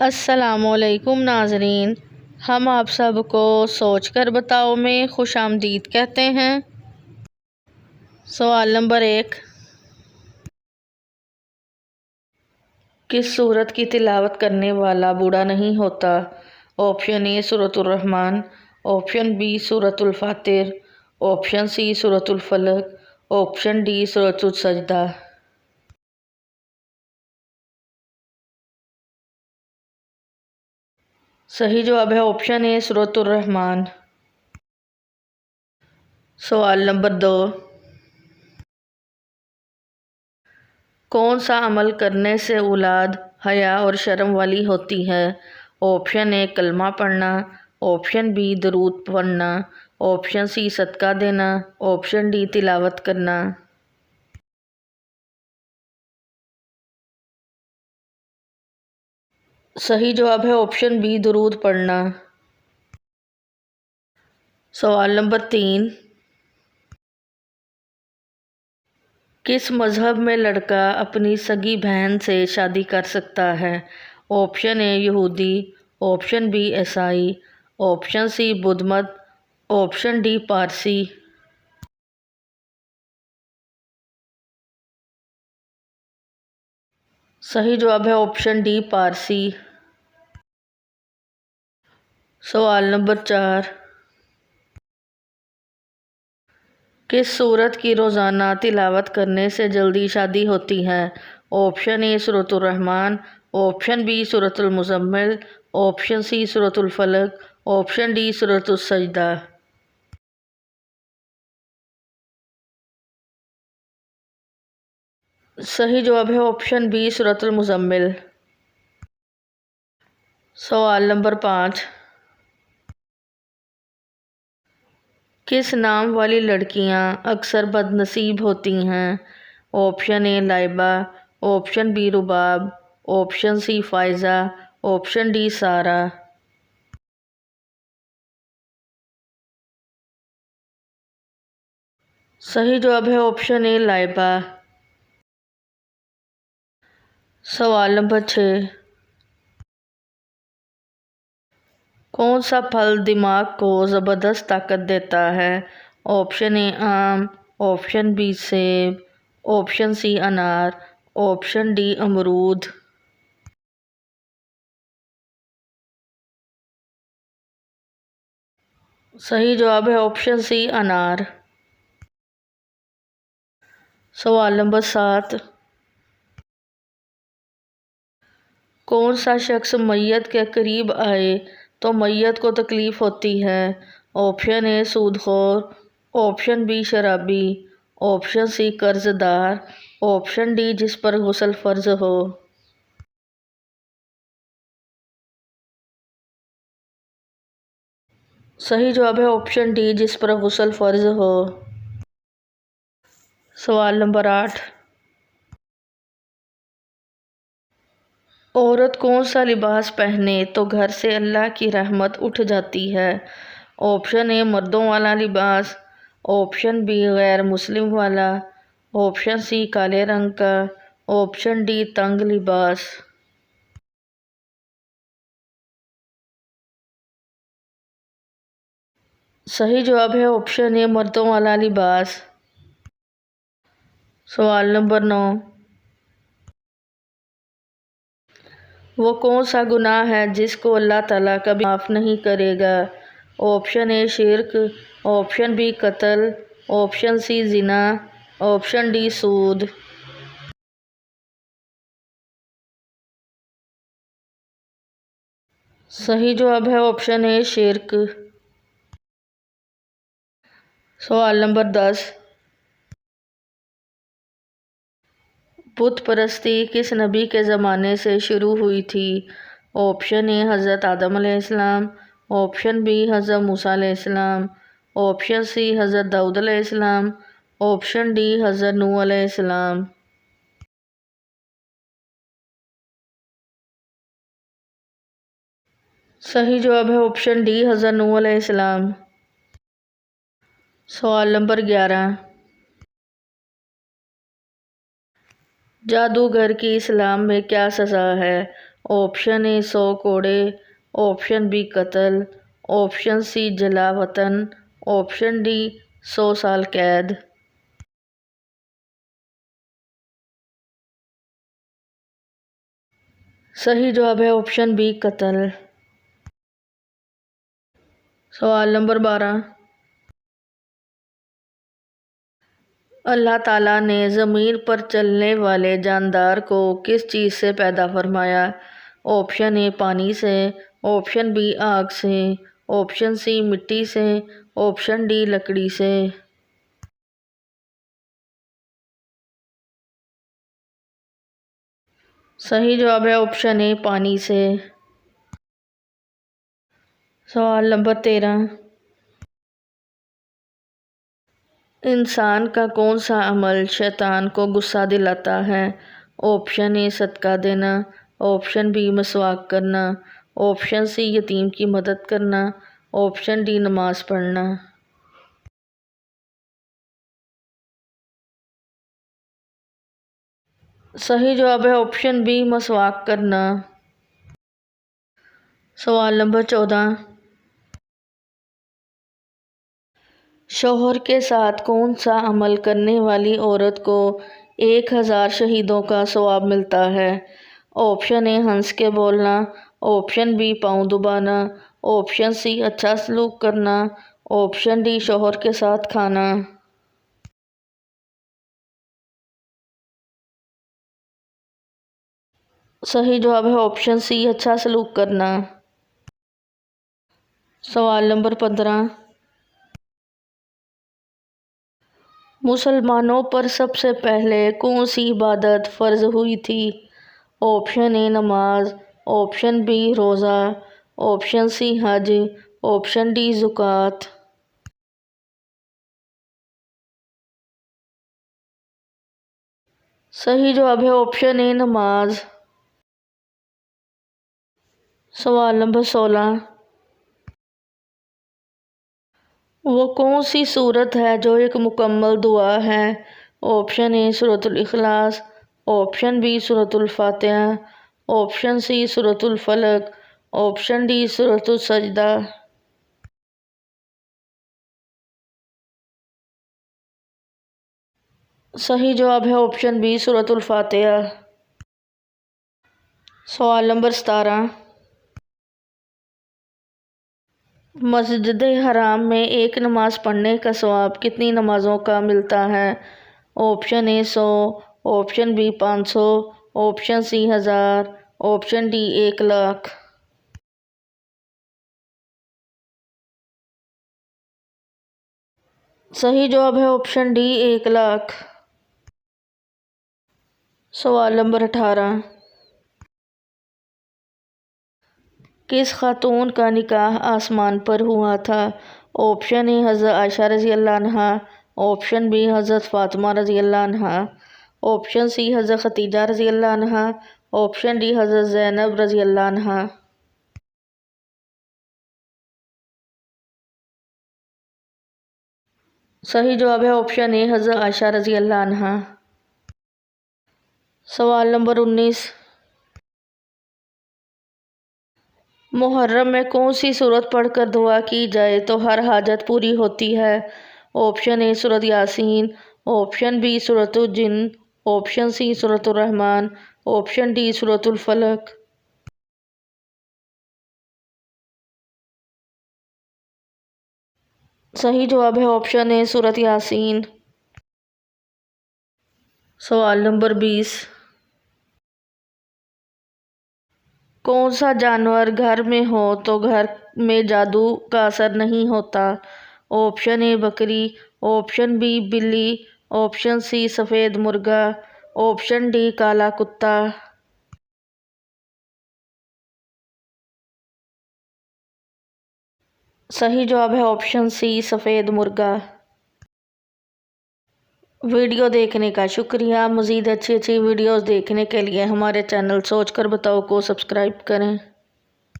अस्सलामुअलैकुम नाज़रीन, हम आप सबको सोच कर बताओ में खुश आमदीद कहते हैं। सवाल नंबर 1, किस सूरत की तिलावत करने वाला बूढ़ा नहीं होता? ऑप्शन ए सूरतुर रहमान, ऑप्शन बी सूरतुल फातिर, ऑप्शन सी सूरतुल फलक, ऑप्शन डी सूरतुल सजदा। सही जवाब है ऑप्शन ए सूरतुर रहमान। सवाल नंबर 2, कौन सा अमल करने से औलाद हया और शर्म वाली होती है? ऑप्शन ए कलमा पढ़ना, ऑप्शन बी दरूद पढ़ना, ऑप्शन सी सदका देना, ऑप्शन डी तिलावत करना। सही जवाब है ऑप्शन बी दरूद पढ़ना। सवाल नंबर 3, किस मज़हब में लड़का अपनी सगी बहन से शादी कर सकता है? ऑप्शन ए यहूदी, ऑप्शन बी ईसाई, ऑप्शन सी बुद्ध मत, ऑप्शन डी पारसी। सही जवाब है ऑप्शन डी पारसी। सवाल नंबर 4, किस सूरत की रोज़ाना तिलावत करने से जल्दी शादी होती है? ऑप्शन ए सूरतुर रहमान, ऑप्शन बी सूरतुल मुज़म्मिल, ऑप्शन सी सूरतुल फलक, ऑप्शन डी सूरतुल सजदा। सही जवाब है ऑप्शन बी सूरतुल मुज़म्मिल। सवाल नंबर 5, किस नाम वाली लड़कियां अक्सर बदनसीब होती हैं? Option A Laiba, option B Rubab, option C Faiza, option D Sara. सही जवाब है ऑप्शन ए लाइबा। सवाल नंबर 6, कौन सा फल दिमाग को ज़बरदस्त ताकत देता है? ऑप्शन ए आम, ऑप्शन बी सेब, ऑप्शन सी अनार, ऑप्शन डी अमरूद। सही जवाब है ऑप्शन सी अनार। सवाल नंबर 7, कौन सा शख्स मैयत के करीब आए तो मैयत को तकलीफ़ होती है? ऑप्शन ए सूदखोर, ऑप्शन बी शराबी, ऑप्शन सी कर्जदार, ऑप्शन डी जिस पर गुस्ल फ़र्ज हो। सही जवाब है ऑप्शन डी जिस पर गुस्ल फ़र्ज हो। सवाल नंबर 8, औरत कौन सा लिबास पहने तो घर से अल्लाह की रहमत उठ जाती है? ऑप्शन ए मर्दों वाला लिबास, ऑप्शन बी गैर मुस्लिम वाला, ऑप्शन सी काले रंग का, ऑप्शन डी तंग लिबास। सही जवाब है ऑप्शन ए मर्दों वाला लिबास। सवाल नंबर 9, वो कौन सा गुनाह है जिसको अल्लाह ताला कभी माफ़ नहीं करेगा? ऑप्शन ए शिर्क, ऑप्शन बी कत्ल, ऑप्शन सी जिना, ऑप्शन डी सूद। सही जवाब है ऑप्शन ए शिर्क। सवाल नंबर 10, बुत परस्ती किस नबी के ज़माने से शुरू हुई थी? ऑप्शन ए हज़रत आदम अलैहिस्सलाम, ऑप्शन बी हज़रत मूसा अलैहिस्सलाम, ऑप्शन सी हज़रत दाऊद अलैहिस्सलाम, ऑप्शन डी हज़रत नूह अलैहिस्सलाम। सही जवाब है ऑप्शन डी हज़रत नूह अलैहिस्सलाम। सवाल नंबर 11, जादूगर की इस्लाम में क्या सज़ा है? ऑप्शन ए 100 कोड़े, ऑप्शन बी कत्ल, ऑप्शन सी जला वतन, ऑप्शन डी 100 साल कैद। सही जवाब है ऑप्शन बी कत्ल। सवाल नंबर 12। अल्लाह ताला ने ज़मीन पर चलने वाले जानदार को किस चीज़ से पैदा फरमाया? ऑप्शन ए पानी से, ऑप्शन बी आग से, ऑप्शन सी मिट्टी से, ऑप्शन डी लकड़ी से। सही जवाब है ऑप्शन ए पानी से। सवाल नंबर 13। इंसान का कौन सा अमल शैतान को गुस्सा दिलाता है? ऑप्शन ए सदका देना, ऑप्शन बी मसवाक करना, ऑप्शन सी यतीम की मदद करना, ऑप्शन डी नमाज पढ़ना। सही जवाब है ऑप्शन बी मसवाक करना। सवाल नंबर 14। शौहर के साथ कौन सा अमल करने वाली औरत को 1000 शहीदों का सवाब मिलता है? ऑप्शन ए हंस के बोलना, ऑप्शन बी पाँव दबाना, ऑप्शन सी अच्छा सलूक करना, ऑप्शन डी शौहर के साथ खाना। सही जवाब है ऑप्शन सी अच्छा सलूक करना। सवाल नंबर 15। मुसलमानों पर सबसे पहले कौन सी इबादत फ़र्ज हुई थी? ऑप्शन ए नमाज, ऑप्शन बी रोज़ा, ऑप्शन सी हज, ऑप्शन डी ज़ुकात। सही जवाब है ऑप्शन ए नमाज। सवाल नंबर 16। वो कौन सी सूरत है जो एक मुकम्मल दुआ है? ऑप्शन ए सूरतुल इखलास, ऑप्शन बी सूरतुल फातिहा, ऑप्शन सी सूरतुल फलक, ऑप्शन डी सूरतुल सजदा। सही जवाब है ऑप्शन बी सूरतुल फातिहा। सवाल नंबर 17। मस्जिद हराम में एक नमाज पढ़ने का सवाब कितनी नमाज़ों का मिलता है? Option A 100, option B 500, option C 1000, option D 1,00,000। सही जवाब है ऑप्शन डी 1,00,000। सवाल नंबर 18। किस खातून का निकाह आसमान पर हुआ था? ऑप्शन ए हज़रत आयशा रज़ी अल्लाह अन्हा, ऑप्शन बी हज़रत फ़ातिमा रज़ी अल्लाह अन्हा, ऑप्शन सी हज़रत खतीजा रज़ी अल्लाह अन्हा, ऑप्शन डी हज़रत ज़ैनब रज़ी अल्लाह अन्हा। सही जवाब है ऑप्शन ए हज़रत आयशा रज़ी अल्लाह अन्हा। सवाल नंबर 19। मुहर्रम में कौन सी सूरत पढ़कर दुआ की जाए तो हर हाजत पूरी होती है? ऑप्शन ए सूरत यासीन, ऑप्शन बी सूरतुल जिन, ऑप्शन सी सूरतुर रहमान, ऑप्शन डी सूरतुल फलक। सही जवाब है ऑप्शन ए सूरत यासीन। सवाल नंबर 20। कौन सा जानवर घर में हो तो घर में जादू का असर नहीं होता? ऑप्शन ए बकरी, ऑप्शन बी बिल्ली, ऑप्शन सी सफ़ेद मुर्गा, ऑप्शन डी काला कुत्ता। सही जवाब है ऑप्शन सी सफ़ेद मुर्गा। वीडियो देखने का शुक्रिया। मज़ीद अच्छी अच्छी वीडियोस देखने के लिए हमारे चैनल सोच कर बताओ को सब्सक्राइब करें।